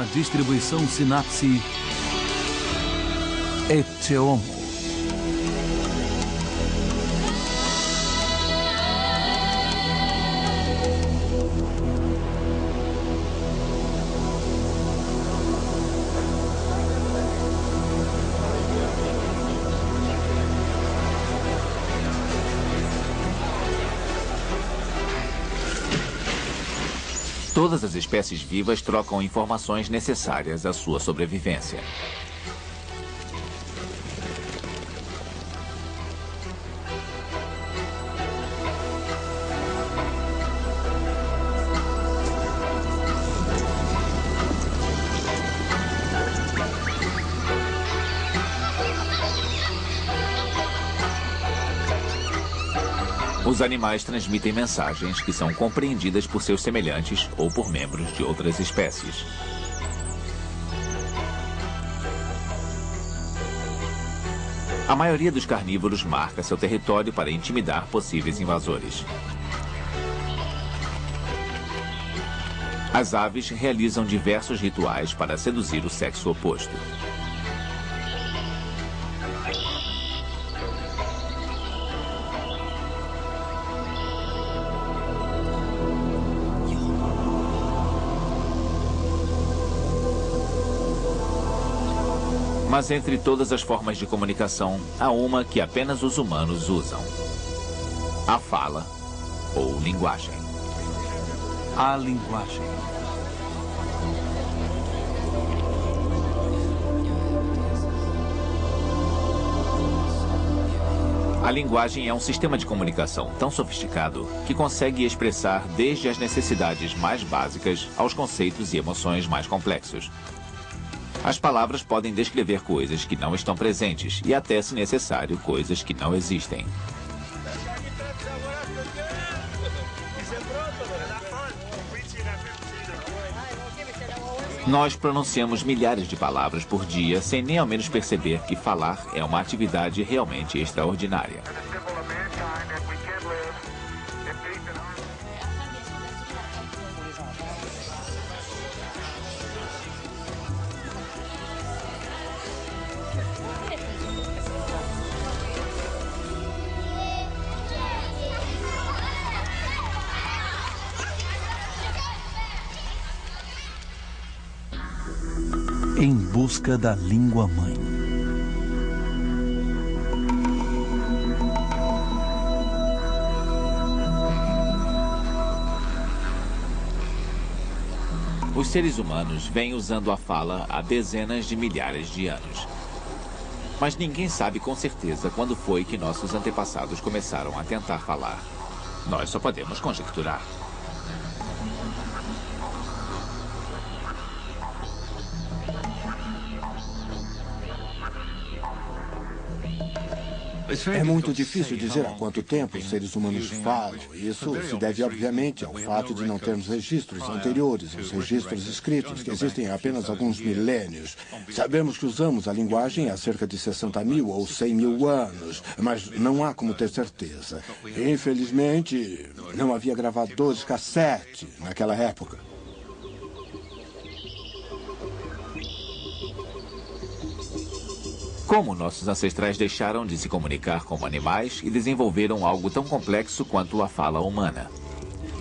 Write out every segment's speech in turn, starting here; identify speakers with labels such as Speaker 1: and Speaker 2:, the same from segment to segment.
Speaker 1: uma distribuição Synapse Eteomo.
Speaker 2: Todas as espécies vivas trocam informações necessárias à sua sobrevivência. Os animais transmitem mensagens que são compreendidas por seus semelhantes ou por membros de outras espécies. A maioria dos carnívoros marca seu território para intimidar possíveis invasores. As aves realizam diversos rituais para seduzir o sexo oposto. Mas entre todas as formas de comunicação, há uma que apenas os humanos usam: a fala ou linguagem.
Speaker 1: A linguagem.
Speaker 2: A linguagem é um sistema de comunicação tão sofisticado que consegue expressar desde as necessidades mais básicas aos conceitos e emoções mais complexos. As palavras podem descrever coisas que não estão presentes e até, se necessário, coisas que não existem. Nós pronunciamos milhares de palavras por dia sem nem ao menos perceber que falar é uma atividade realmente extraordinária.
Speaker 1: Em busca da língua-mãe.
Speaker 2: Os seres humanos vêm usando a fala há dezenas de milhares de anos. Mas ninguém sabe com certeza quando foi que nossos antepassados começaram a tentar falar. Nós só podemos conjecturar.
Speaker 3: É muito difícil dizer há quanto tempo os seres humanos falam. Isso se deve, obviamente, ao fato de não termos registros anteriores aos registros escritos, que existem há apenas alguns milênios. Sabemos que usamos a linguagem há cerca de 60.000 ou 100.000 anos, mas não há como ter certeza. Infelizmente, não havia gravadores cassete naquela época.
Speaker 2: Como nossos ancestrais deixaram de se comunicar como animais e desenvolveram algo tão complexo quanto a fala humana?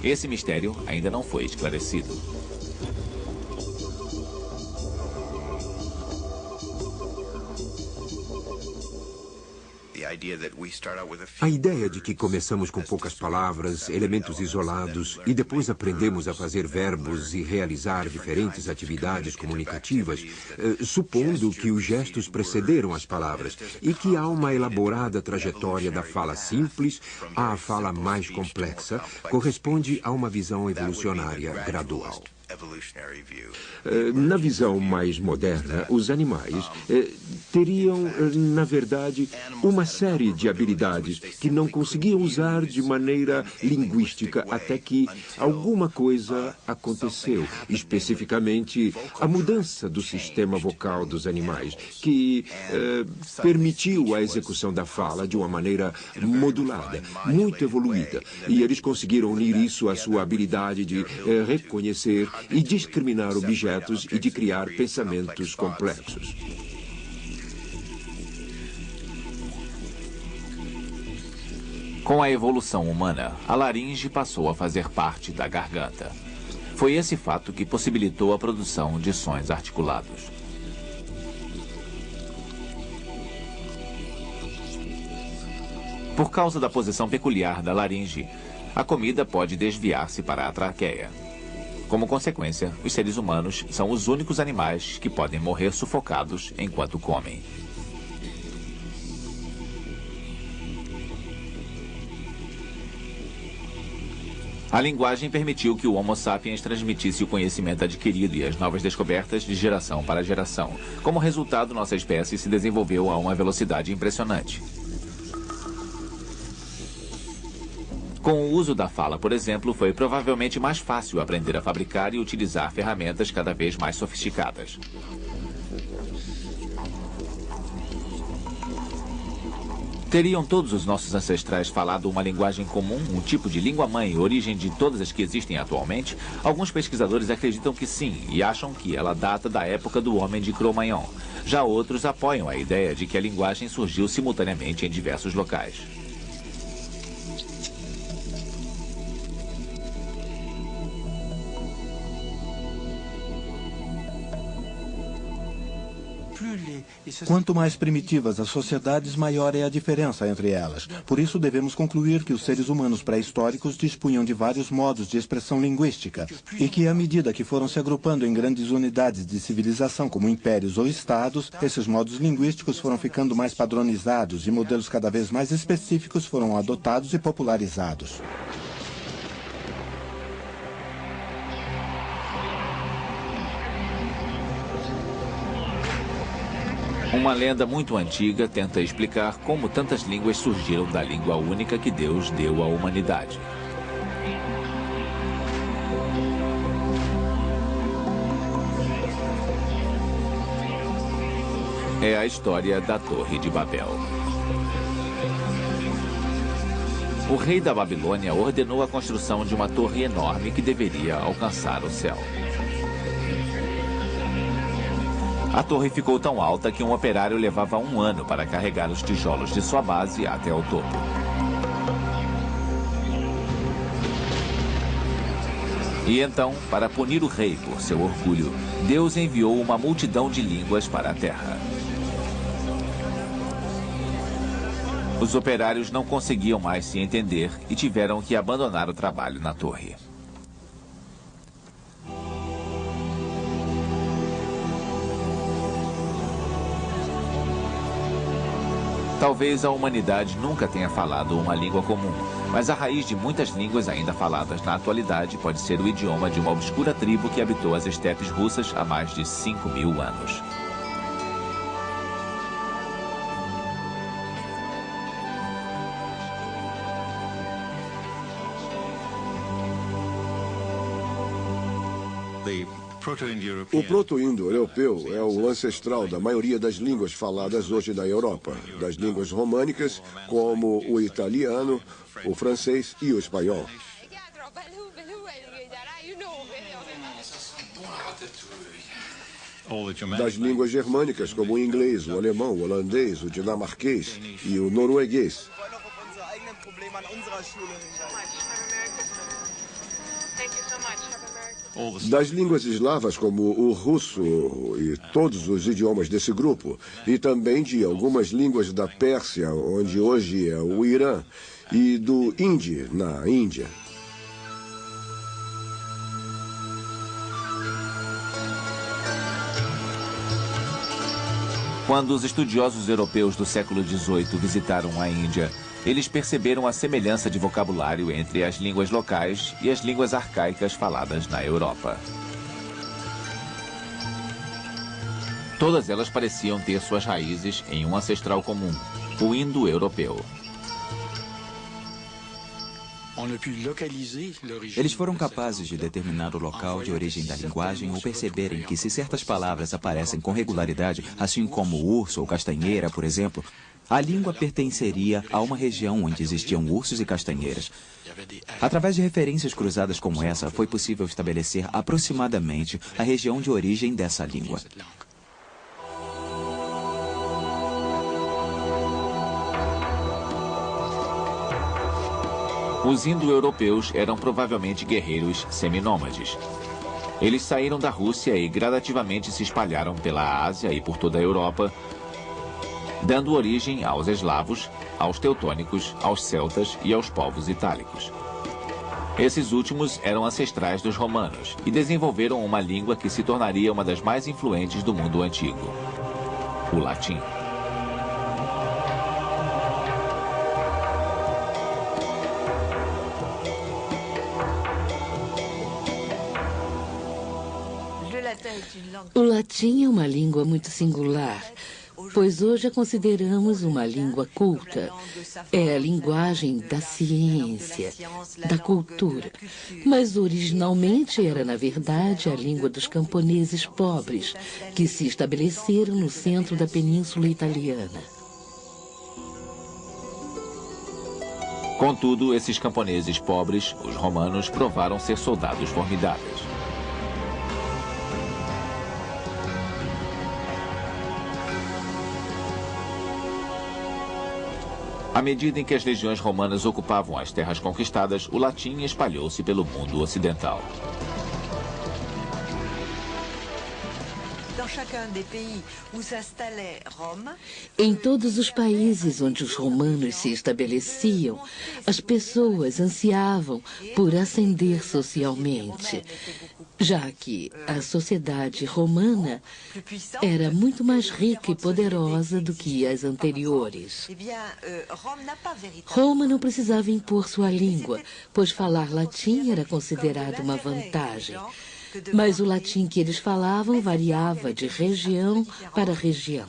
Speaker 2: Esse mistério ainda não foi esclarecido.
Speaker 4: A ideia de que começamos com poucas palavras, elementos isolados, e depois aprendemos a fazer verbos e realizar diferentes atividades comunicativas, supondo que os gestos precederam as palavras e que há uma elaborada trajetória da fala simples à fala mais complexa, corresponde a uma visão evolucionária gradual. Na visão mais moderna, os animais teriam, na verdade, uma série de habilidades que não conseguiam usar de maneira linguística até que alguma coisa aconteceu, especificamente a mudança do sistema vocal dos animais, que permitiu a execução da fala de uma maneira modulada, muito evoluída, e eles conseguiram unir isso à sua habilidade de reconhecer e discriminar objetos e de criar pensamentos complexos.
Speaker 2: Com a evolução humana, a laringe passou a fazer parte da garganta. Foi esse fato que possibilitou a produção de sons articulados. Por causa da posição peculiar da laringe, a comida pode desviar-se para a traqueia. Como consequência, os seres humanos são os únicos animais que podem morrer sufocados enquanto comem. A linguagem permitiu que o Homo sapiens transmitisse o conhecimento adquirido e as novas descobertas de geração para geração. Como resultado, nossa espécie se desenvolveu a uma velocidade impressionante. Com o uso da fala, por exemplo, foi provavelmente mais fácil aprender a fabricar e utilizar ferramentas cada vez mais sofisticadas. Teriam todos os nossos ancestrais falado uma linguagem comum, um tipo de língua-mãe, origem de todas as que existem atualmente? Alguns pesquisadores acreditam que sim, e acham que ela data da época do homem de Cro-Magnon. Já outros apoiam a ideia de que a linguagem surgiu simultaneamente em diversos locais.
Speaker 3: Quanto mais primitivas as sociedades, maior é a diferença entre elas. Por isso, devemos concluir que os seres humanos pré-históricos dispunham de vários modos de expressão linguística e que, à medida que foram se agrupando em grandes unidades de civilização, como impérios ou estados, esses modos linguísticos foram ficando mais padronizados e modelos cada vez mais específicos foram adotados e popularizados.
Speaker 2: Uma lenda muito antiga tenta explicar como tantas línguas surgiram da língua única que Deus deu à humanidade. É a história da Torre de Babel. O rei da Babilônia ordenou a construção de uma torre enorme que deveria alcançar o céu. A torre ficou tão alta que um operário levava 1 ano para carregar os tijolos de sua base até o topo. E então, para punir o rei por seu orgulho, Deus enviou uma multidão de línguas para a terra. Os operários não conseguiam mais se entender e tiveram que abandonar o trabalho na torre. Talvez a humanidade nunca tenha falado uma língua comum, mas a raiz de muitas línguas ainda faladas na atualidade pode ser o idioma de uma obscura tribo que habitou as estepes russas há mais de 5.000 anos.
Speaker 5: O proto-indo-europeu é o ancestral da maioria das línguas faladas hoje na Europa, das línguas românicas, como o italiano, o francês e o espanhol. Das línguas germânicas, como o inglês, o alemão, o holandês, o dinamarquês e o norueguês. Das línguas eslavas, como o russo e todos os idiomas desse grupo, e também de algumas línguas da Pérsia, onde hoje é o Irã, e do hindi, na Índia.
Speaker 2: Quando os estudiosos europeus do século XVIII visitaram a Índia, eles perceberam a semelhança de vocabulário entre as línguas locais e as línguas arcaicas faladas na Europa. Todas elas pareciam ter suas raízes em um ancestral comum, o indo-europeu.
Speaker 6: Eles foram capazes de determinar o local de origem da linguagem ou perceberem que se certas palavras aparecem com regularidade, assim como urso ou castanheira, por exemplo, a língua pertenceria a uma região onde existiam ursos e castanheiras. Através de referências cruzadas como essa, foi possível estabelecer aproximadamente a região de origem dessa língua.
Speaker 2: Os indo-europeus eram provavelmente guerreiros seminômades. Eles saíram da Rússia e gradativamente se espalharam pela Ásia e por toda a Europa, dando origem aos eslavos, aos teutônicos, aos celtas e aos povos itálicos. Esses últimos eram ancestrais dos romanos e desenvolveram uma língua que se tornaria uma das mais influentes do mundo antigo: o latim.
Speaker 7: O latim é uma língua muito singular, pois hoje a consideramos uma língua culta. É a linguagem da ciência, da cultura. Mas originalmente era, na verdade, a língua dos camponeses pobres, que se estabeleceram no centro da Península Italiana.
Speaker 2: Contudo, esses camponeses pobres, os romanos, provaram ser soldados formidáveis. À medida em que as legiões romanas ocupavam as terras conquistadas, o latim espalhou-se pelo mundo ocidental.
Speaker 7: Em todos os países onde os romanos se estabeleciam, as pessoas ansiavam por ascender socialmente, já que a sociedade romana era muito mais rica e poderosa do que as anteriores. Roma não precisava impor sua língua, pois falar latim era considerado uma vantagem. Mas o latim que eles falavam variava de região para região.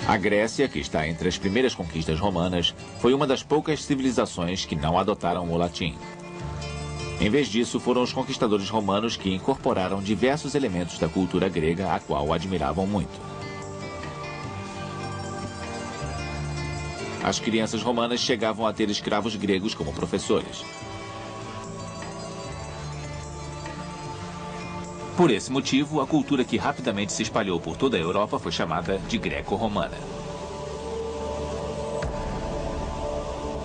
Speaker 2: A Grécia, que está entre as primeiras conquistas romanas, foi uma das poucas civilizações que não adotaram o latim. Em vez disso, foram os conquistadores romanos que incorporaram diversos elementos da cultura grega, a qual admiravam muito. As crianças romanas chegavam a ter escravos gregos como professores. Por esse motivo, a cultura que rapidamente se espalhou por toda a Europa foi chamada de greco-romana.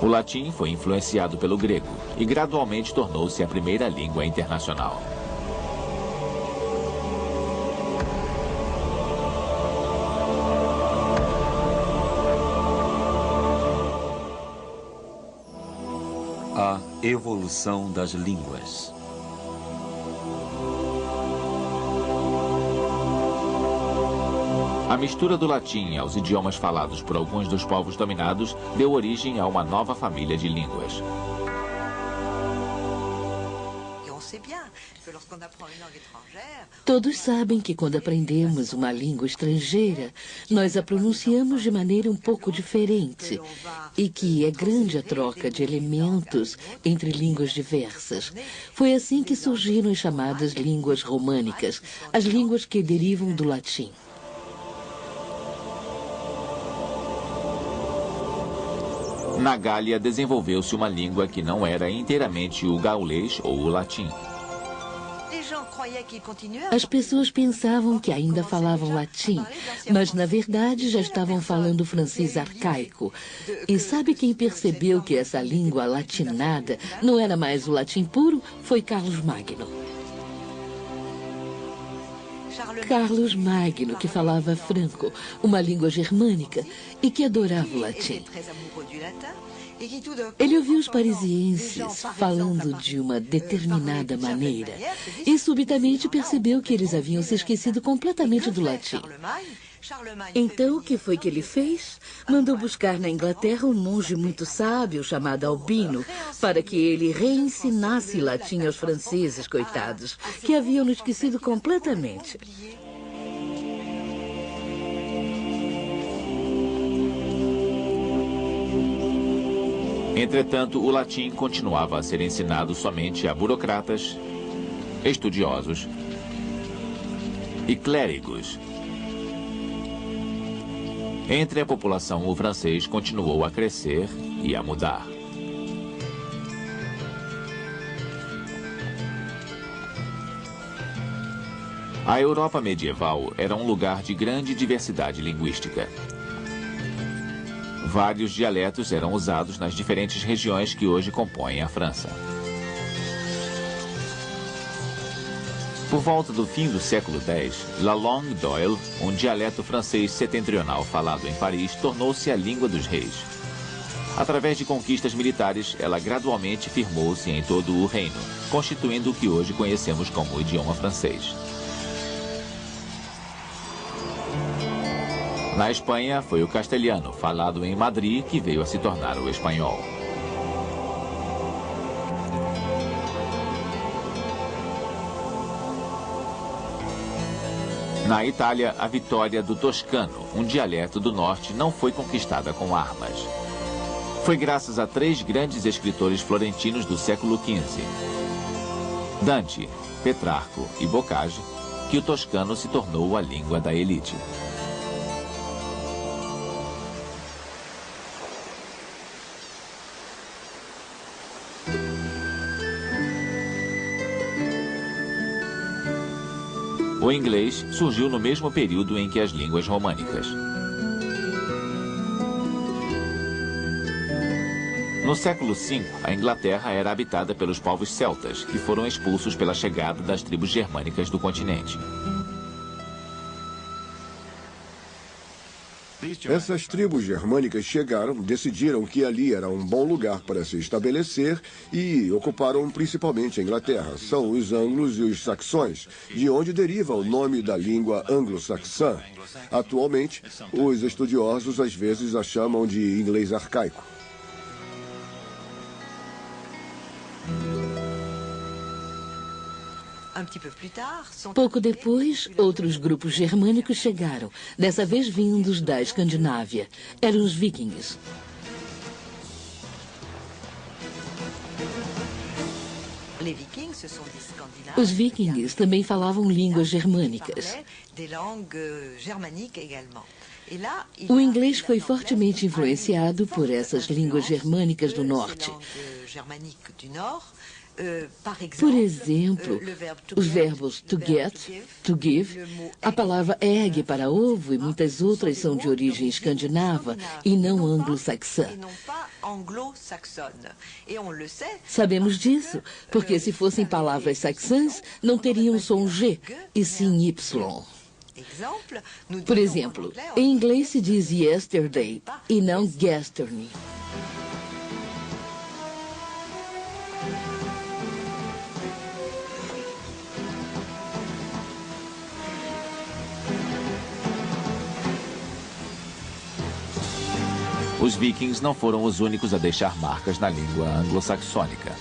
Speaker 2: O latim foi influenciado pelo grego e gradualmente tornou-se a primeira língua internacional.
Speaker 1: A evolução das línguas.
Speaker 2: A mistura do latim aos idiomas falados por alguns dos povos dominados deu origem a uma nova família de línguas.
Speaker 7: Todos sabem que quando aprendemos uma língua estrangeira, nós a pronunciamos de maneira um pouco diferente e que é grande a troca de elementos entre línguas diversas. Foi assim que surgiram as chamadas línguas românicas, as línguas que derivam do latim.
Speaker 2: Na Gália, desenvolveu-se uma língua que não era inteiramente o gaulês ou o latim.
Speaker 7: As pessoas pensavam que ainda falavam latim, mas na verdade já estavam falando francês arcaico. E sabe quem percebeu que essa língua latinada não era mais o latim puro? Foi Carlos Magno. Carlos Magno, que falava franco, uma língua germânica, e que adorava o latim. Ele ouviu os parisienses falando de uma determinada maneira e subitamente percebeu que eles haviam se esquecido completamente do latim. Então, o que foi que ele fez? Mandou buscar na Inglaterra um monge muito sábio chamado Albino, para que ele reensinasse latim aos franceses, coitados, que haviam esquecido completamente.
Speaker 2: Entretanto, o latim continuava a ser ensinado somente a burocratas, estudiosos e clérigos. Entre a população, o francês continuou a crescer e a mudar. A Europa medieval era um lugar de grande diversidade linguística. Vários dialetos eram usados nas diferentes regiões que hoje compõem a França. Por volta do fim do século X, La Langue d'Oil, um dialeto francês setentrional falado em Paris, tornou-se a língua dos reis. Através de conquistas militares, ela gradualmente firmou-se em todo o reino, constituindo o que hoje conhecemos como o idioma francês. Na Espanha, foi o castelhano, falado em Madrid, que veio a se tornar o espanhol. Na Itália, a vitória do toscano, um dialeto do norte, não foi conquistada com armas. Foi graças a 3 grandes escritores florentinos do século XV, Dante, Petrarco e Boccaccio, que o toscano se tornou a língua da elite. O inglês surgiu no mesmo período em que as línguas românicas. No século V, a Inglaterra era habitada pelos povos celtas, que foram expulsos pela chegada das tribos germânicas do continente.
Speaker 5: Essas tribos germânicas chegaram, decidiram que ali era um bom lugar para se estabelecer e ocuparam principalmente a Inglaterra. São os anglos e os saxões, de onde deriva o nome da língua anglo-saxã. Atualmente, os estudiosos às vezes a chamam de inglês arcaico.
Speaker 7: Pouco depois, outros grupos germânicos chegaram, dessa vez vindos da Escandinávia. Eram os vikings. Os vikings também falavam línguas germânicas. O inglês foi fortemente influenciado por essas línguas germânicas do norte. Por exemplo, os verbos to get, to give, a palavra egg para ovo e muitas outras são de origem escandinava e não anglo-saxã. Sabemos disso porque se fossem palavras saxãs, não teriam som G, e sim Y. Por exemplo, em inglês se diz yesterday e não yesterday.
Speaker 2: Os vikings não foram os únicos a deixar marcas na língua anglo-saxônica.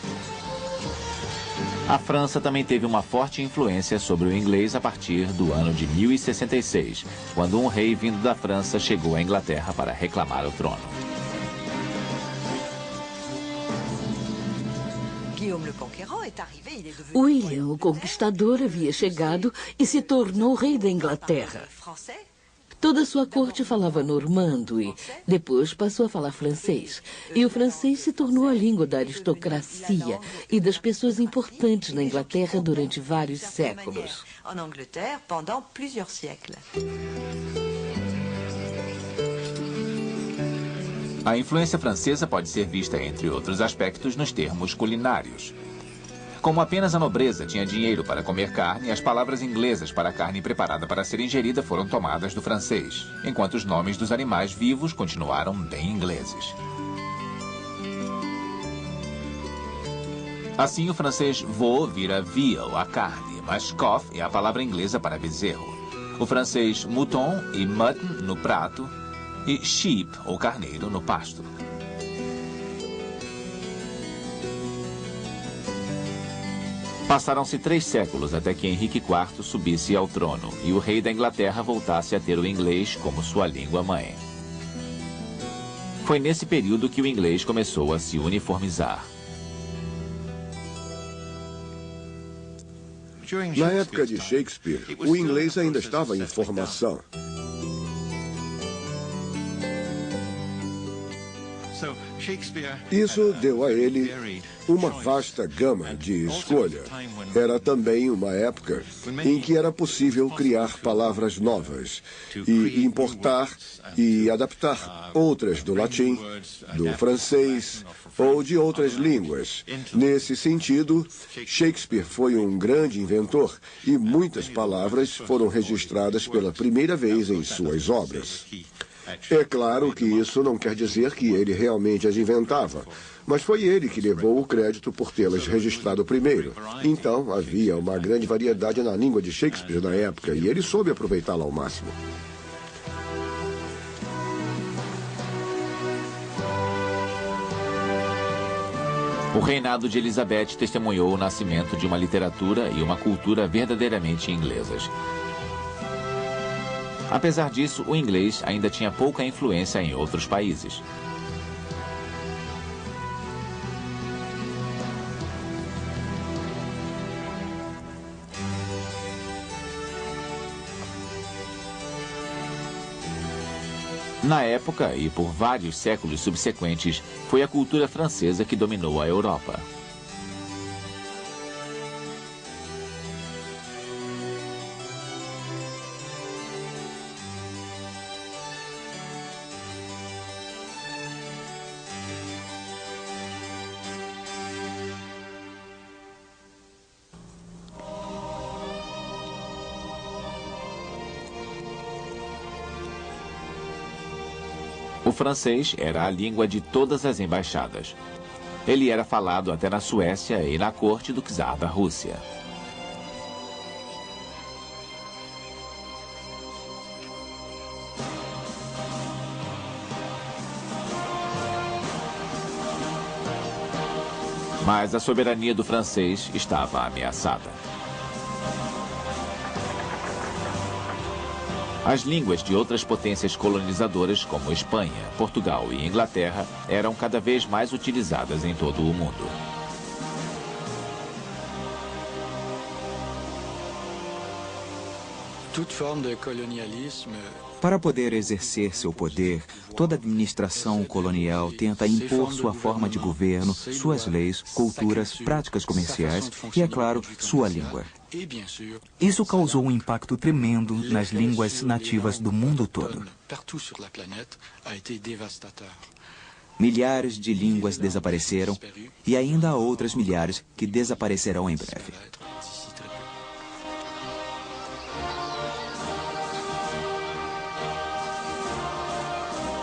Speaker 2: A França também teve uma forte influência sobre o inglês a partir do ano de 1066, quando um rei vindo da França chegou à Inglaterra para reclamar o trono.
Speaker 7: William, o Conquistador, havia chegado e se tornou rei da Inglaterra. Toda a sua corte falava normando e depois passou a falar francês. E o francês se tornou a língua da aristocracia e das pessoas importantes na Inglaterra durante vários séculos.
Speaker 2: A influência francesa pode ser vista, entre outros aspectos, nos termos culinários. Como apenas a nobreza tinha dinheiro para comer carne, as palavras inglesas para a carne preparada para ser ingerida foram tomadas do francês, enquanto os nomes dos animais vivos continuaram bem ingleses. Assim, o francês veau vira veal, a carne, mas cough é a palavra inglesa para bezerro. O francês mouton e mutton no prato e sheep, ou carneiro, no pasto. Passaram-se 3 séculos até que Henrique IV subisse ao trono e o rei da Inglaterra voltasse a ter o inglês como sua língua-mãe. Foi nesse período que o inglês começou a se uniformizar.
Speaker 5: Na época de Shakespeare, o inglês ainda estava em formação. Isso deu a ele uma vasta gama de escolha. Era também uma época em que era possível criar palavras novas e importar e adaptar outras do latim, do francês ou de outras línguas. Nesse sentido, Shakespeare foi um grande inventor e muitas palavras foram registradas pela primeira vez em suas obras. É claro que isso não quer dizer que ele realmente as inventava, mas foi ele que levou o crédito por tê-las registrado primeiro. Então, havia uma grande variedade na língua de Shakespeare na época e ele soube aproveitá-la ao máximo.
Speaker 2: O reinado de Elizabeth testemunhou o nascimento de uma literatura e uma cultura verdadeiramente inglesas. Apesar disso, o inglês ainda tinha pouca influência em outros países. Na época, e por vários séculos subsequentes, foi a cultura francesa que dominou a Europa. O francês era a língua de todas as embaixadas. Ele era falado até na Suécia e na corte do czar da Rússia. Mas a soberania do francês estava ameaçada. As línguas de outras potências colonizadoras, como Espanha, Portugal e Inglaterra, eram cada vez mais utilizadas em todo o mundo.
Speaker 6: Para poder exercer seu poder, toda administração colonial tenta impor sua forma de governo, suas leis, culturas, práticas comerciais e, é claro, sua língua. Isso causou um impacto tremendo nas línguas nativas do mundo todo. Milhares de línguas desapareceram e ainda há outras milhares que desaparecerão em breve.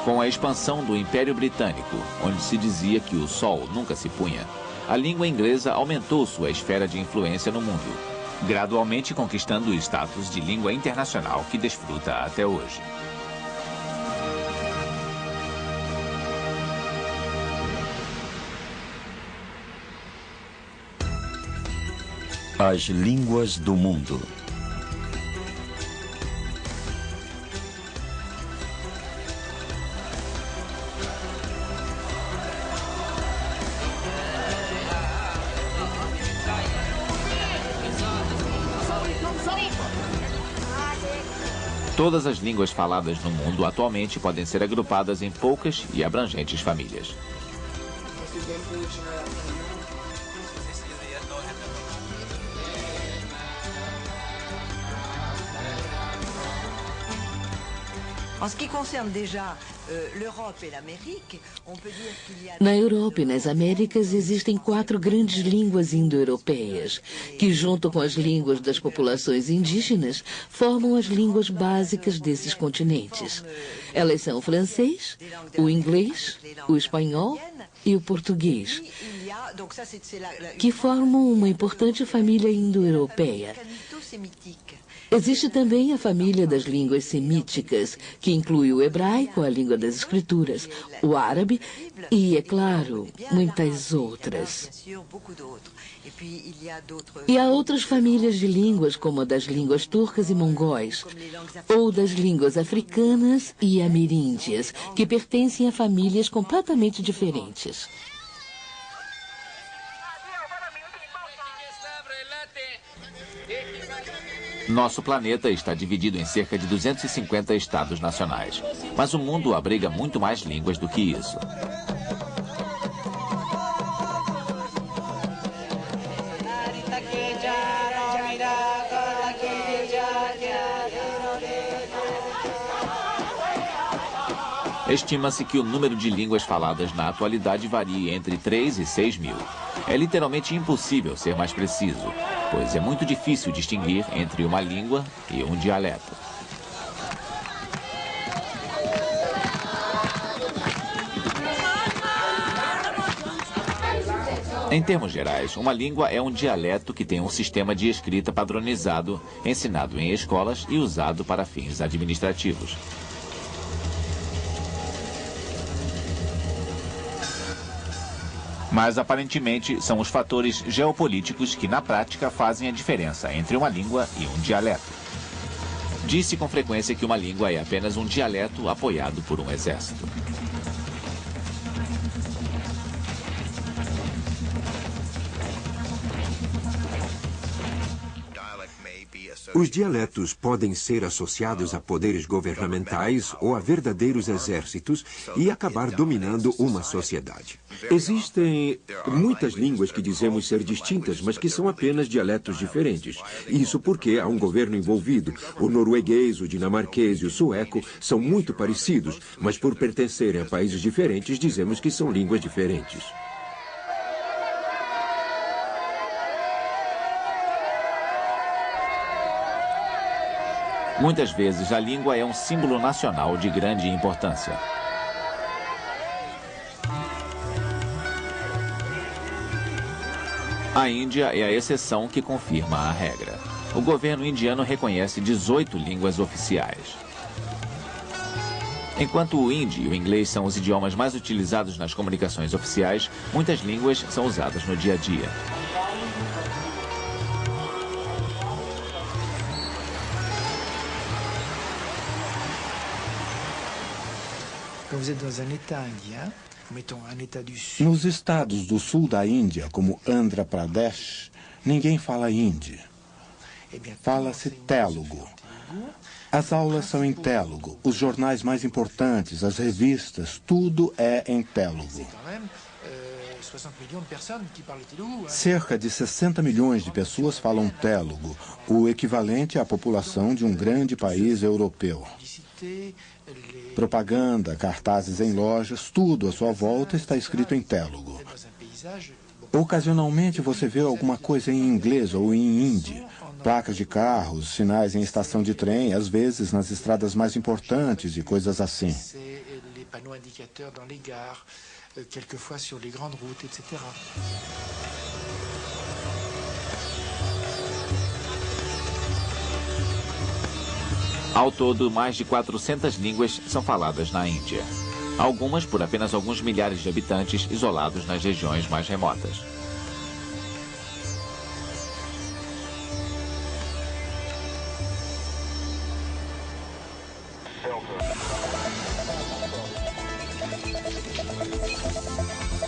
Speaker 2: Com a expansão do Império Britânico, onde se dizia que o sol nunca se punha, a língua inglesa aumentou sua esfera de influência no mundo, gradualmente conquistando o status de língua internacional que desfruta até hoje.
Speaker 1: As línguas do mundo.
Speaker 2: Todas as línguas faladas no mundo atualmente podem ser agrupadas em poucas e abrangentes famílias.
Speaker 7: Na Europa e nas Américas existem 4 grandes línguas indo-europeias, que junto com as línguas das populações indígenas, formam as línguas básicas desses continentes. Elas são o francês, o inglês, o espanhol e o português, que formam uma importante família indo-europeia. Existe também a família das línguas semíticas, que inclui o hebraico, a língua das escrituras, o árabe e, é claro, muitas outras. E há outras famílias de línguas, como a das línguas turcas e mongóis, ou das línguas africanas e ameríndias, que pertencem a famílias completamente diferentes.
Speaker 2: Nosso planeta está dividido em cerca de 250 estados nacionais. Mas o mundo abriga muito mais línguas do que isso. Estima-se que o número de línguas faladas na atualidade varia entre 3 e 6 mil. É literalmente impossível ser mais preciso, pois é muito difícil distinguir entre uma língua e um dialeto. Em termos gerais, uma língua é um dialeto que tem um sistema de escrita padronizado, ensinado em escolas e usado para fins administrativos. Mas, aparentemente, são os fatores geopolíticos que, na prática, fazem a diferença entre uma língua e um dialeto. Diz-se com frequência que uma língua é apenas um dialeto apoiado por um exército.
Speaker 4: Os dialetos podem ser associados a poderes governamentais ou a verdadeiros exércitos e acabar dominando uma sociedade. Existem muitas línguas que dizemos ser distintas, mas que são apenas dialetos diferentes. Isso porque há um governo envolvido. O norueguês, o dinamarquês e o sueco são muito parecidos, mas por pertencerem a países diferentes, dizemos que são línguas diferentes.
Speaker 2: Muitas vezes, a língua é um símbolo nacional de grande importância. A Índia é a exceção que confirma a regra. O governo indiano reconhece 18 línguas oficiais. Enquanto o hindi e o inglês são os idiomas mais utilizados nas comunicações oficiais, muitas línguas são usadas no dia a dia.
Speaker 3: Nos estados do sul da Índia, como Andhra Pradesh, ninguém fala hindi. Fala-se Telugu. As aulas são em Telugu. Os jornais mais importantes, as revistas, tudo é em Telugu. Cerca de 60 milhões de pessoas falam Telugu, o equivalente à população de um grande país europeu. Propaganda, cartazes em lojas, tudo à sua volta está escrito em Telugu. Ocasionalmente você vê alguma coisa em inglês ou em hindi. Placas de carros, sinais em estação de trem, às vezes nas estradas mais importantes e coisas assim.
Speaker 2: Ao todo, mais de 400 línguas são faladas na Índia. Algumas por apenas alguns milhares de habitantes isolados nas regiões mais remotas.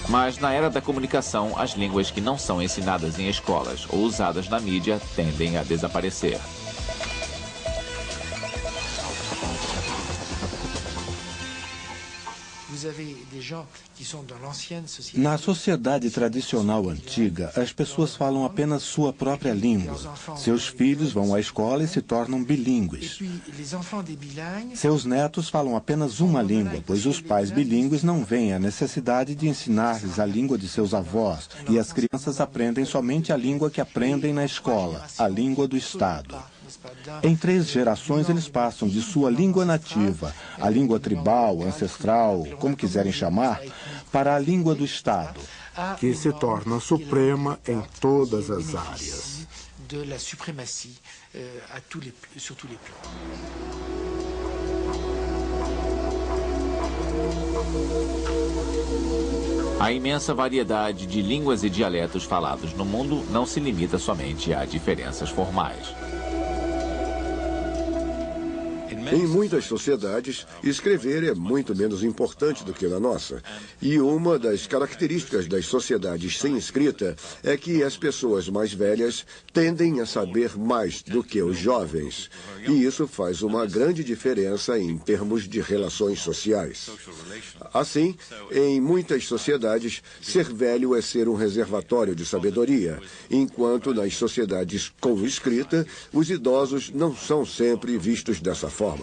Speaker 2: Mas na era da comunicação, as línguas que não são ensinadas em escolas ou usadas na mídia tendem a desaparecer.
Speaker 3: Na sociedade tradicional antiga, as pessoas falam apenas sua própria língua. Seus filhos vão à escola e se tornam bilíngues. Seus netos falam apenas uma língua, pois os pais bilíngues não veem a necessidade de ensinar-lhes a língua de seus avós, e as crianças aprendem somente a língua que aprendem na escola, a língua do Estado. Em 3 gerações, eles passam de sua língua nativa, a língua tribal, ancestral, como quiserem chamar, para a língua do Estado,
Speaker 8: que se torna suprema em todas as áreas. de la suprématie sur tous les plans.
Speaker 2: A imensa variedade de línguas e dialetos falados no mundo não se limita somente a diferenças formais.
Speaker 5: Em muitas sociedades, escrever é muito menos importante do que na nossa. E uma das características das sociedades sem escrita é que as pessoas mais velhas tendem a saber mais do que os jovens. E isso faz uma grande diferença em termos de relações sociais. Assim, em muitas sociedades, ser velho é ser um reservatório de sabedoria, enquanto nas sociedades com escrita, os idosos não são sempre vistos dessa forma.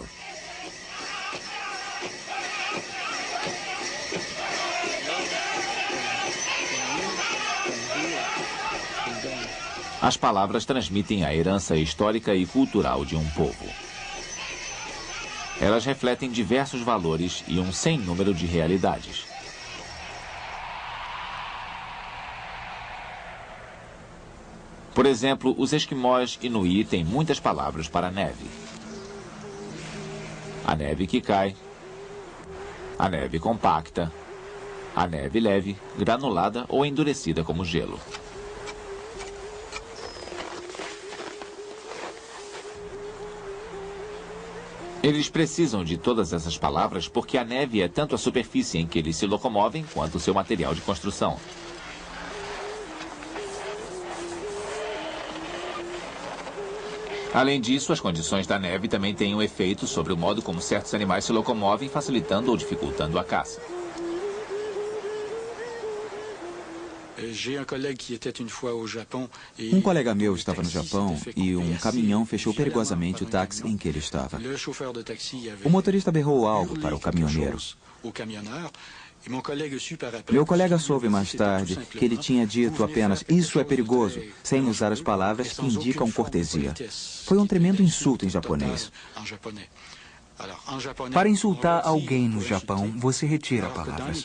Speaker 2: As palavras transmitem a herança histórica e cultural de um povo. Elas refletem diversos valores e um sem número de realidades. Por exemplo, os esquimós Inuit têm muitas palavras para a neve. A neve que cai, a neve compacta, a neve leve, granulada ou endurecida como gelo. Eles precisam de todas essas palavras porque a neve é tanto a superfície em que eles se locomovem quanto o seu material de construção. Além disso, as condições da neve também têm um efeito sobre o modo como certos animais se locomovem, facilitando ou dificultando a caça.
Speaker 6: Um colega meu estava no Japão e um caminhão fechou perigosamente o táxi em que ele estava. O motorista berrou algo para o caminhoneiro. Meu colega soube mais tarde que ele tinha dito apenas "isso é perigoso", sem usar as palavras que indicam cortesia. Foi um tremendo insulto em japonês.
Speaker 9: Para insultar alguém no Japão, você retira palavras.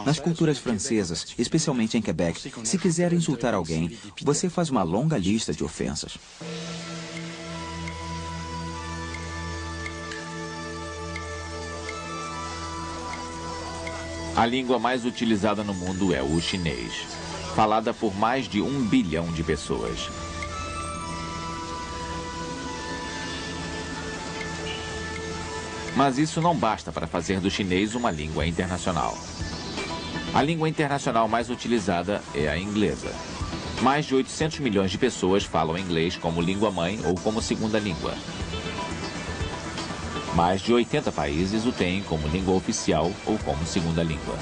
Speaker 6: Nas culturas francesas, especialmente em Quebec, se quiser insultar alguém, você faz uma longa lista de ofensas.
Speaker 2: A língua mais utilizada no mundo é o chinês, falada por mais de 1 bilhão de pessoas. Mas isso não basta para fazer do chinês uma língua internacional. A língua internacional mais utilizada é a inglesa. Mais de 800 milhões de pessoas falam inglês como língua-mãe ou como segunda língua. Mais de 80 países o têm como língua oficial ou como segunda língua.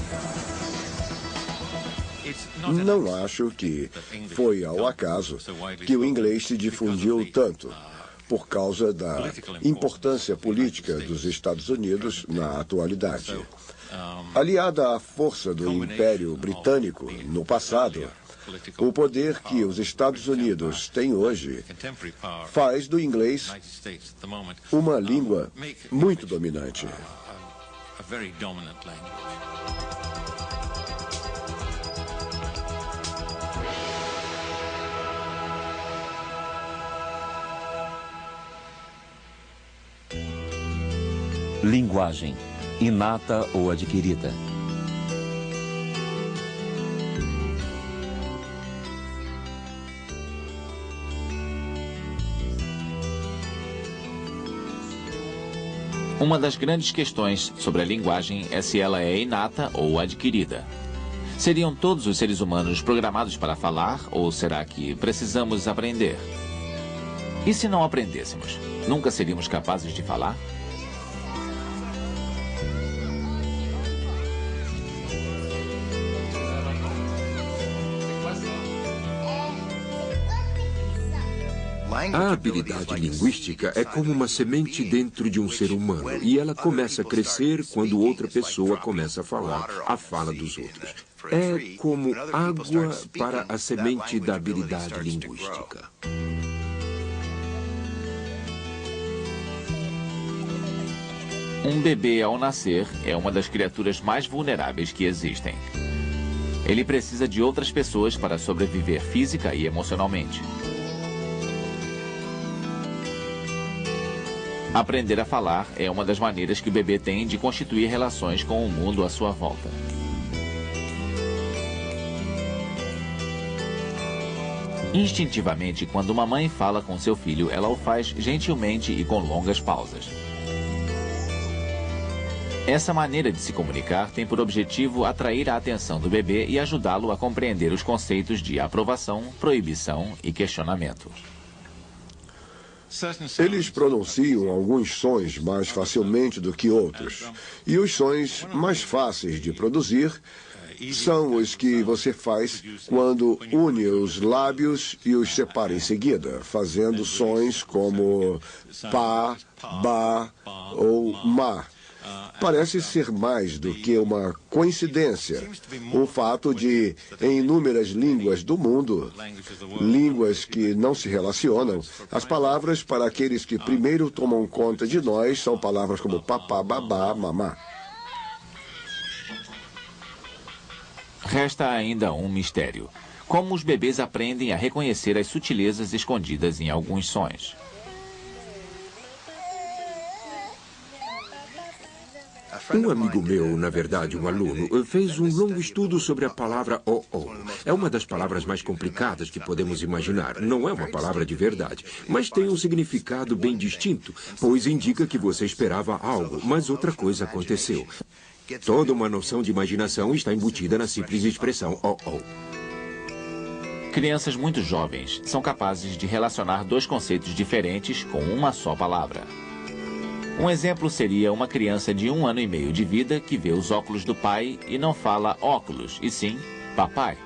Speaker 5: Não acho que foi ao acaso que o inglês se difundiu tanto, por causa da importância política dos Estados Unidos na atualidade. Aliada à força do Império Britânico no passado, o poder que os Estados Unidos têm hoje faz do inglês uma língua muito dominante.
Speaker 1: Linguagem, inata ou adquirida.
Speaker 2: Uma das grandes questões sobre a linguagem é se ela é inata ou adquirida. Seriam todos os seres humanos programados para falar ou será que precisamos aprender? E se não aprendêssemos, nunca seríamos capazes de falar?
Speaker 4: A habilidade linguística é como uma semente dentro de um ser humano e ela começa a crescer quando outra pessoa começa a falar a fala dos outros. É como água para a semente da habilidade linguística.
Speaker 2: Um bebê ao nascer é uma das criaturas mais vulneráveis que existem. Ele precisa de outras pessoas para sobreviver física e emocionalmente. Aprender a falar é uma das maneiras que o bebê tem de constituir relações com o mundo à sua volta. Instintivamente, quando uma mãe fala com seu filho, ela o faz gentilmente e com longas pausas. Essa maneira de se comunicar tem por objetivo atrair a atenção do bebê e ajudá-lo a compreender os conceitos de aprovação, proibição e questionamento.
Speaker 5: Eles pronunciam alguns sons mais facilmente do que outros. E os sons mais fáceis de produzir são os que você faz quando une os lábios e os separa em seguida, fazendo sons como pá, ba ou ma. Parece ser mais do que uma coincidência o fato de, em inúmeras línguas do mundo, línguas que não se relacionam, as palavras para aqueles que primeiro tomam conta de nós são palavras como papá, babá, mamá.
Speaker 2: Resta ainda um mistério. Como os bebês aprendem a reconhecer as sutilezas escondidas em alguns sons?
Speaker 4: Um amigo meu, na verdade um aluno, fez um longo estudo sobre a palavra "oh-oh". É uma das palavras mais complicadas que podemos imaginar. Não é uma palavra de verdade, mas tem um significado bem distinto, pois indica que você esperava algo, mas outra coisa aconteceu. Toda uma noção de imaginação está embutida na simples expressão "oh-oh".
Speaker 2: Crianças muito jovens são capazes de relacionar dois conceitos diferentes com uma só palavra. Um exemplo seria uma criança de 1 ano e meio de vida que vê os óculos do pai e não fala óculos, e sim papai.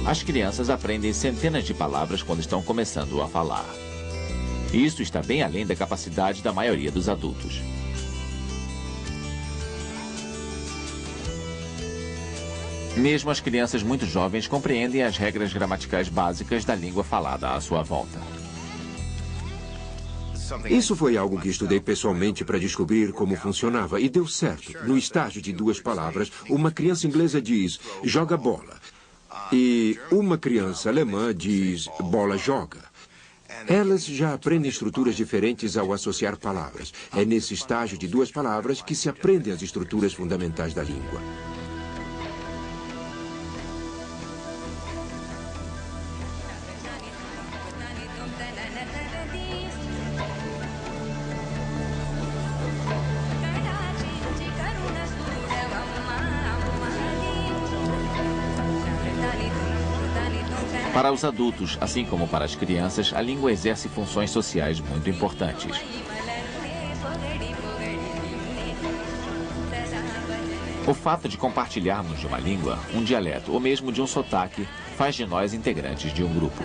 Speaker 2: As crianças aprendem centenas de palavras quando estão começando a falar. E isso está bem além da capacidade da maioria dos adultos. Mesmo as crianças muito jovens compreendem as regras gramaticais básicas da língua falada à sua volta.
Speaker 4: Isso foi algo que estudei pessoalmente para descobrir como funcionava e deu certo. No estágio de 2 palavras, uma criança inglesa diz "joga bola" e uma criança alemã diz "bola joga". Elas já aprendem estruturas diferentes ao associar palavras. É nesse estágio de 2 palavras que se aprendem as estruturas fundamentais da língua.
Speaker 2: Para os adultos, assim como para as crianças, a língua exerce funções sociais muito importantes. O fato de compartilharmos de uma língua, um dialeto ou mesmo de um sotaque faz de nós integrantes de um grupo.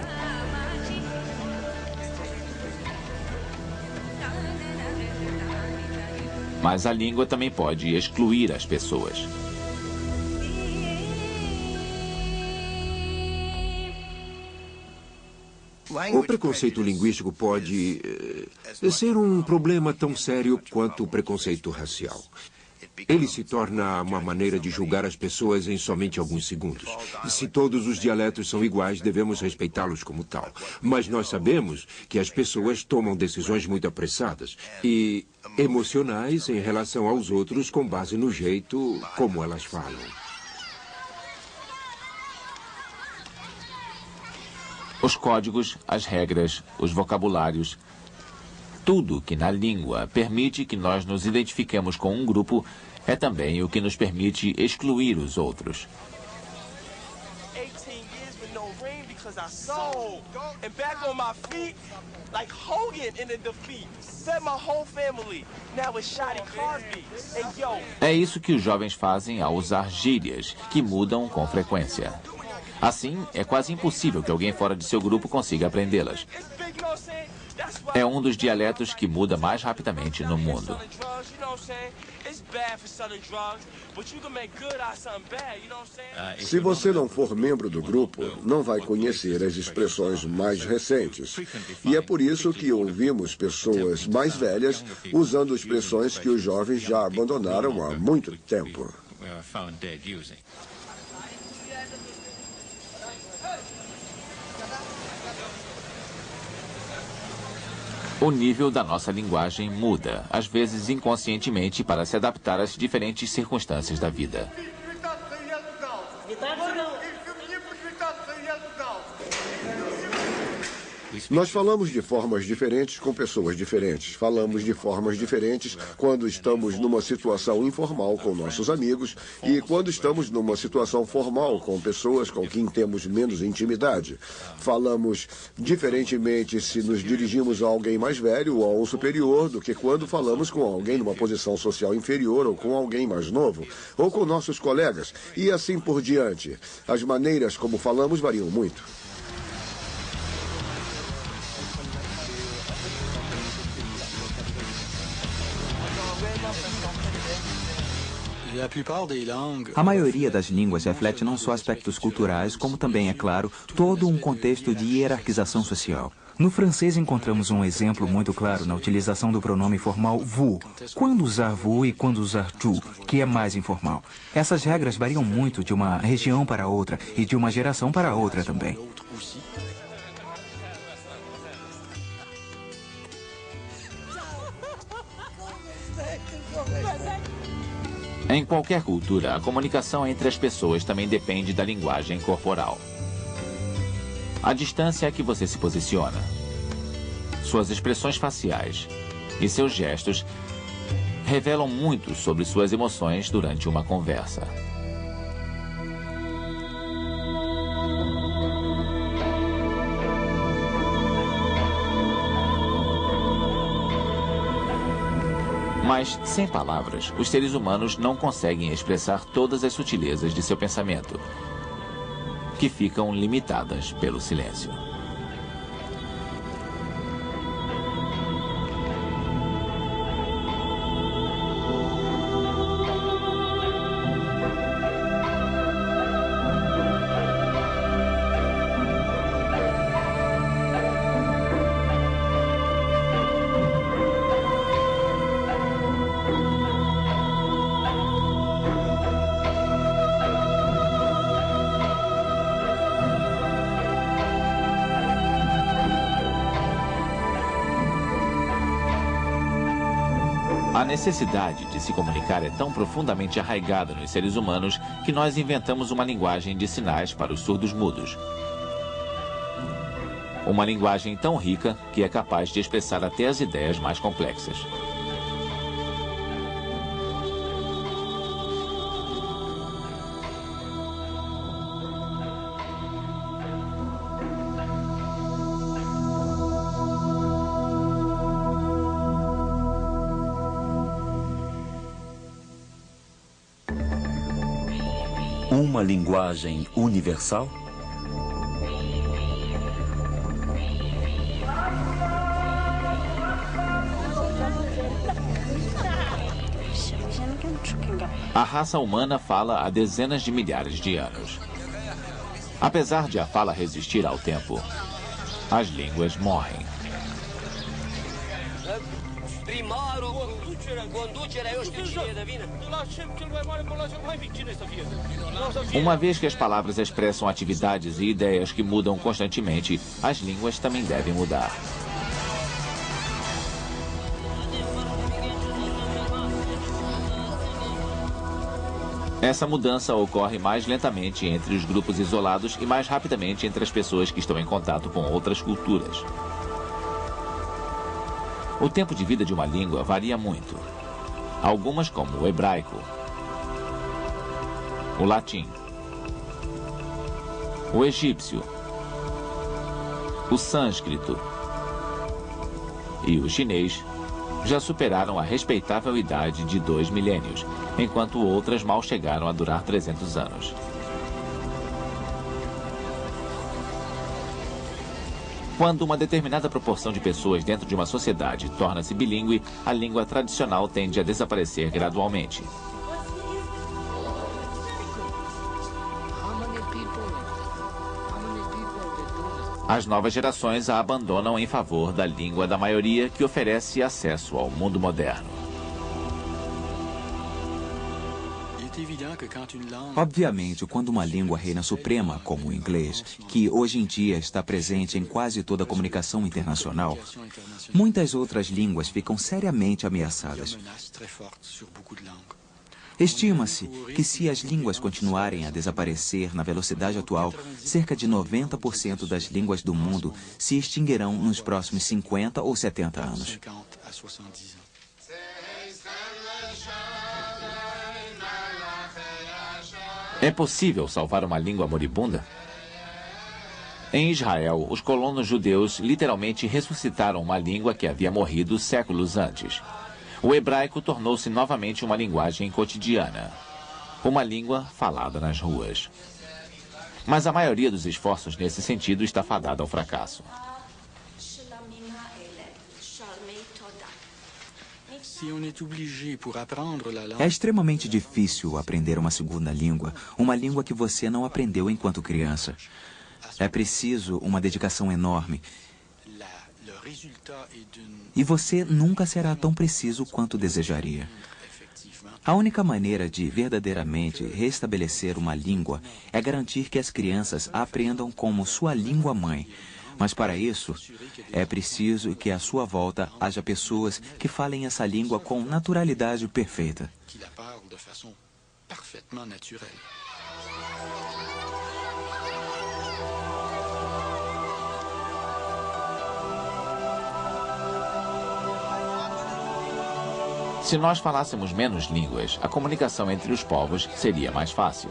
Speaker 2: Mas a língua também pode excluir as pessoas.
Speaker 4: O preconceito linguístico pode ser um problema tão sério quanto o preconceito racial. Ele se torna uma maneira de julgar as pessoas em somente alguns segundos. Se todos os dialetos são iguais, devemos respeitá-los como tal. Mas nós sabemos que as pessoas tomam decisões muito apressadas e emocionais em relação aos outros com base no jeito como elas falam.
Speaker 2: Os códigos, as regras, os vocabulários, tudo que na língua permite que nós nos identifiquemos com um grupo é também o que nos permite excluir os outros. É isso que os jovens fazem ao usar gírias, que mudam com frequência. Assim, é quase impossível que alguém fora de seu grupo consiga aprendê-las. É um dos dialetos que muda mais rapidamente no mundo.
Speaker 5: Se você não for membro do grupo, não vai conhecer as expressões mais recentes. E é por isso que ouvimos pessoas mais velhas usando expressões que os jovens já abandonaram há muito tempo.
Speaker 2: O nível da nossa linguagem muda, às vezes inconscientemente, para se adaptar às diferentes circunstâncias da vida.
Speaker 5: Nós falamos de formas diferentes com pessoas diferentes. Falamos de formas diferentes quando estamos numa situação informal com nossos amigos e quando estamos numa situação formal com pessoas com quem temos menos intimidade. Falamos diferentemente se nos dirigimos a alguém mais velho ou a um superior do que quando falamos com alguém numa posição social inferior ou com alguém mais novo, ou com nossos colegas, e assim por diante. As maneiras como falamos variam muito.
Speaker 6: A maioria das línguas reflete não só aspectos culturais, como também, é claro, todo um contexto de hierarquização social. No francês encontramos um exemplo muito claro na utilização do pronome formal vous. Quando usar vous e quando usar tu, que é mais informal. Essas regras variam muito de uma região para outra e de uma geração para outra também.
Speaker 2: Em qualquer cultura, a comunicação entre as pessoas também depende da linguagem corporal. A distância a que você se posiciona, suas expressões faciais e seus gestos revelam muito sobre suas emoções durante uma conversa. Mas, sem palavras, os seres humanos não conseguem expressar todas as sutilezas de seu pensamento, que ficam limitadas pelo silêncio. A necessidade de se comunicar é tão profundamente arraigada nos seres humanos que nós inventamos uma linguagem de sinais para os surdos-mudos. Uma linguagem tão rica que é capaz de expressar até as ideias mais complexas.
Speaker 1: Uma linguagem universal?
Speaker 2: A raça humana fala há dezenas de milhares de anos. Apesar de a fala resistir ao tempo, as línguas morrem. Uma vez que as palavras expressam atividades e ideias que mudam constantemente, as línguas também devem mudar. Essa mudança ocorre mais lentamente entre os grupos isolados e mais rapidamente entre as pessoas que estão em contato com outras culturas. O tempo de vida de uma língua varia muito. Algumas, como o hebraico, o latim, o egípcio, o sânscrito e o chinês, já superaram a respeitável idade de 2 milênios, enquanto outras mal chegaram a durar 300 anos. Quando uma determinada proporção de pessoas dentro de uma sociedade torna-se bilíngue, a língua tradicional tende a desaparecer gradualmente. As novas gerações a abandonam em favor da língua da maioria, que oferece acesso ao mundo moderno.
Speaker 6: Obviamente, quando uma língua reina suprema, como o inglês, que hoje em dia está presente em quase toda a comunicação internacional, muitas outras línguas ficam seriamente ameaçadas. Estima-se que se as línguas continuarem a desaparecer na velocidade atual, cerca de 90% das línguas do mundo se extinguirão nos próximos 50 ou 70 anos.
Speaker 2: É possível salvar uma língua moribunda? Em Israel, os colonos judeus literalmente ressuscitaram uma língua que havia morrido séculos antes. O hebraico tornou-se novamente uma linguagem cotidiana, uma língua falada nas ruas. Mas a maioria dos esforços nesse sentido está fadada ao fracasso.
Speaker 6: É extremamente difícil aprender uma segunda língua, uma língua que você não aprendeu enquanto criança. É preciso uma dedicação enorme. E você nunca será tão preciso quanto desejaria. A única maneira de verdadeiramente restabelecer uma língua é garantir que as crianças a aprendam como sua língua mãe. Mas para isso, é preciso que à sua volta haja pessoas que falem essa língua com naturalidade perfeita.
Speaker 2: Se nós falássemos menos línguas, a comunicação entre os povos seria mais fácil.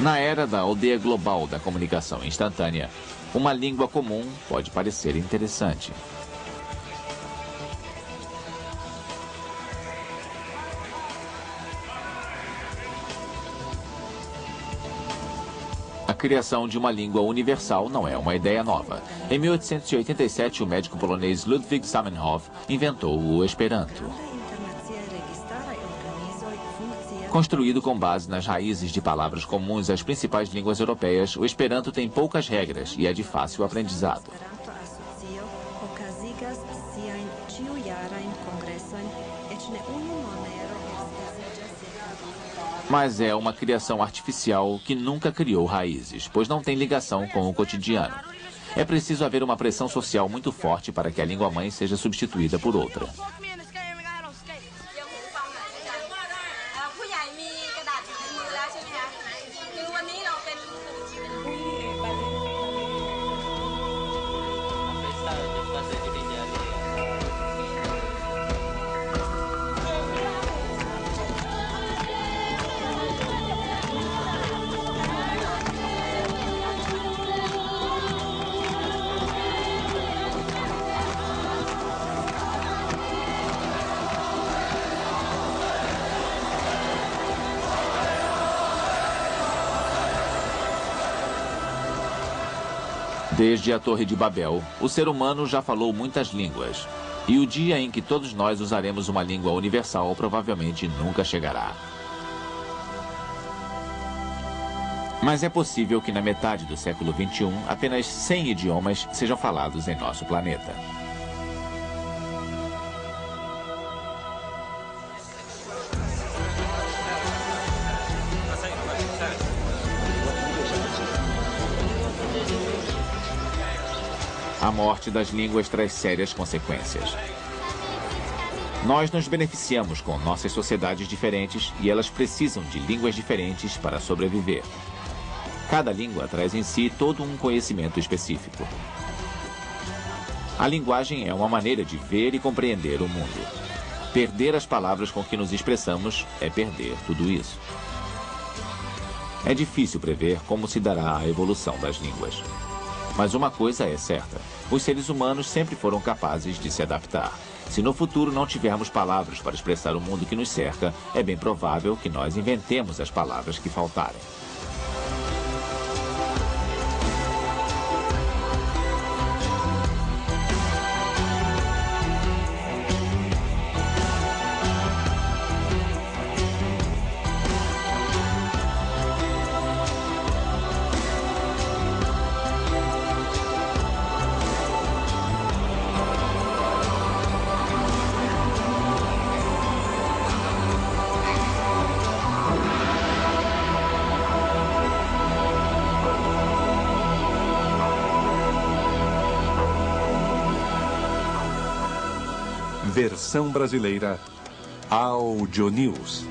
Speaker 2: Na era da aldeia global da comunicação instantânea, uma língua comum pode parecer interessante. A criação de uma língua universal não é uma ideia nova. Em 1887, o médico polonês Ludwig Zamenhof inventou o Esperanto. Construído com base nas raízes de palavras comuns às principais línguas europeias, o Esperanto tem poucas regras e é de fácil aprendizado. Mas é uma criação artificial que nunca criou raízes, pois não tem ligação com o cotidiano. É preciso haver uma pressão social muito forte para que a língua-mãe seja substituída por outra. Desde a Torre de Babel, o ser humano já falou muitas línguas. E o dia em que todos nós usaremos uma língua universal provavelmente nunca chegará. Mas é possível que na metade do século XXI, apenas 100 idiomas sejam falados em nosso planeta. A morte das línguas traz sérias consequências. Nós nos beneficiamos com nossas sociedades diferentes e elas precisam de línguas diferentes para sobreviver. Cada língua traz em si todo um conhecimento específico. A linguagem é uma maneira de ver e compreender o mundo. Perder as palavras com que nos expressamos é perder tudo isso. É difícil prever como se dará a evolução das línguas. Mas uma coisa é certa, Os seres humanos sempre foram capazes de se adaptar. Se no futuro não tivermos palavras para expressar o mundo que nos cerca, é bem provável que nós inventemos as palavras que faltarem.
Speaker 10: Versão brasileira, Audio News.